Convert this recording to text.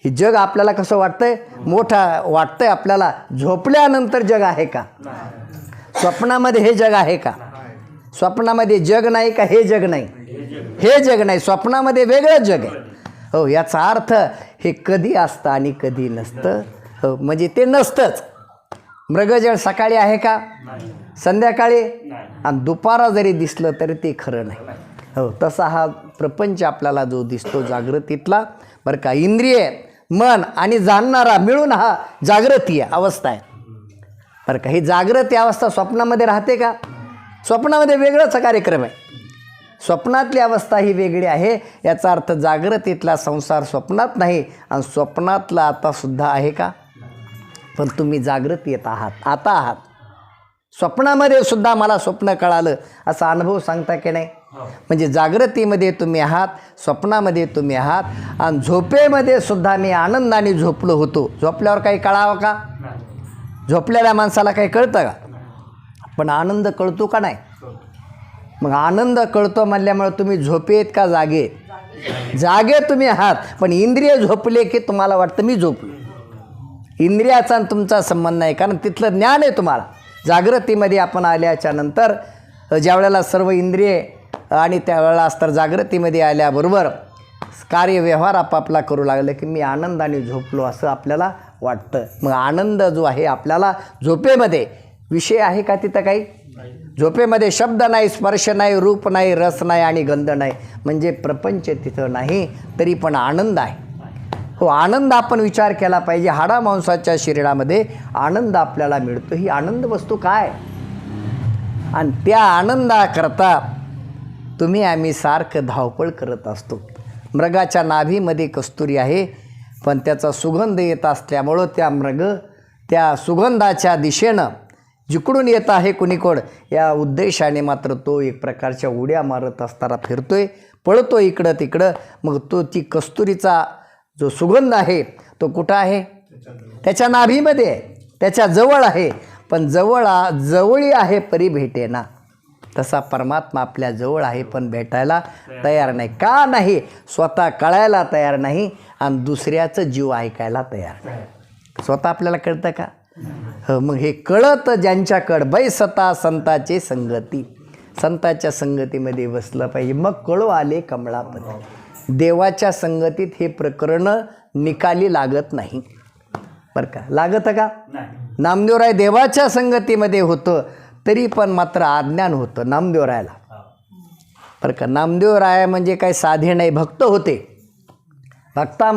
हे जग आपल्याला कसं वाटतंय? मोठं वाटतंय आपल्याला. झोपल्यानंतर जग आहे का? स्वप्नामध्ये हे जग आहे का? स्वप्नामध्ये जग नाही का? हे जग नाही, हे जग नाही. स्वप्नामध्ये वेगळं जग आहे. हो, याचा अर्थ हे कधी असतं आणि कधी नसतं. हो, म्हणजे ते नसतंच. मृगजळ सकाळी आहे का? संध्याकाळी? आणि दुपारा जरी दिसलं तरी ते खरं नाही. हो, तसा हा प्रपंच आपल्याला जो दिसतो जागृतीतला, बरं का, इंद्रिय, मन आणि जाणणारा मिळून हा जागृती अवस्था आहे. बरं का, ही जागृती अवस्था स्वप्नामध्ये राहते का? स्वप्नामध्ये वेगळाच कार्यक्रम आहे. स्वप्नातली अवस्था ही वेगळी आहे. याचा अर्थ जागृतीतला संसार स्वप्नात नाही आणि स्वप्नातला आतासुद्धा आहे का? पण तुम्ही जागृतीत आहात, आता आहात. स्वप्नामध्ये सुद्धा मला स्वप्न कळालं असा अनुभव सांगता की नाही? म्हणजे जागृतीमध्ये तुम्ही आहात, स्वप्नामध्ये तुम्ही आहात आणि झोपेमध्ये सुद्धा मी आनंदाने झोपलो होतो. झोपल्यावर काही कळावं का? झोपलेल्या माणसाला काही कळतं का? पण आनंद कळतो का नाही? मग आनंद कळतो म्हणल्यामुळे तुम्ही झोपेत का जागे? जागे तुम्ही आहात, पण इंद्रिय झोपले की तुम्हाला वाटतं मी झोपलो. इंद्रियाचा आणि तुमचा संबंध नाही, कारण तिथलं ज्ञान आहे तुम्हाला. जागृतीमध्ये आपण आल्याच्या नंतर ज्यावेळेला सर्व इंद्रिये आणि त्यावेळेला असतात जागृतीमध्ये आल्याबरोबर कार्यव्यवहार आपापला करू लागलं की मी आनंदाने झोपलो असं आपल्याला वाटतं. मग आनंद जो आहे आपल्याला झोपेमध्ये विषय आहे का तिथं काही? झोपेमध्ये शब्द नाही, स्पर्श नाही, रूप नाही, रस नाही आणि गंध नाही. म्हणजे प्रपंच तिथं नाही, तरी पण आनंद आहे. हो, आनंद आपण विचार केला पाहिजे. हाडामांसाच्या शरीरामध्ये आनंद आपल्याला मिळतो. ही आनंद वस्तू काय? आणि त्या आनंदाकरता तुम्ही आम्ही सारखं धावपळ करत असतो. मृगाच्या नाभीमध्ये कस्तुरी आहे, पण त्याचा सुगंध येत असल्यामुळं त्या सुगंधाच्या दिशेनं जिकडून येत आहे कुणीकोड या उद्देशाने मात्र तो एक प्रकारच्या उड्या मारत असताना फिरतोय, पळतो इकडं तिकडं. मग तो ती कस्तुरीचा जो सुगंध आहे तो कुठं आहे? त्याच्या नाभीमध्ये आहे, त्याच्या जवळ आहे. पण जवळी आहे परी भेटेना. तसा परमात्मा आपल्या जवळ आहे पण भेटायला तयार नाही. का नाही? स्वतः कळायला तयार नाही आणि दुसऱ्याचं जीव ऐकायला तयार नाही. स्वतः आपल्याला कळतं का? हो, मग हे कळत ज्यांच्याकडं बैसता संताचे संगती. संताच्या संगतीमध्ये बसलं पाहिजे, मग कळो आले कमळापती. देवाच्या संगतीत हे प्रकरण निकाली लागत नाही. बरं का, लागतं का? नामदेवराय देवाच्या संगतीमध्ये होतं तरी पण मात्र अज्ञान होतं नामदेवरायाला. बरं का, नामदेवराय म्हणजे काही साधे नाही, भक्त होते. भक्तामध्ये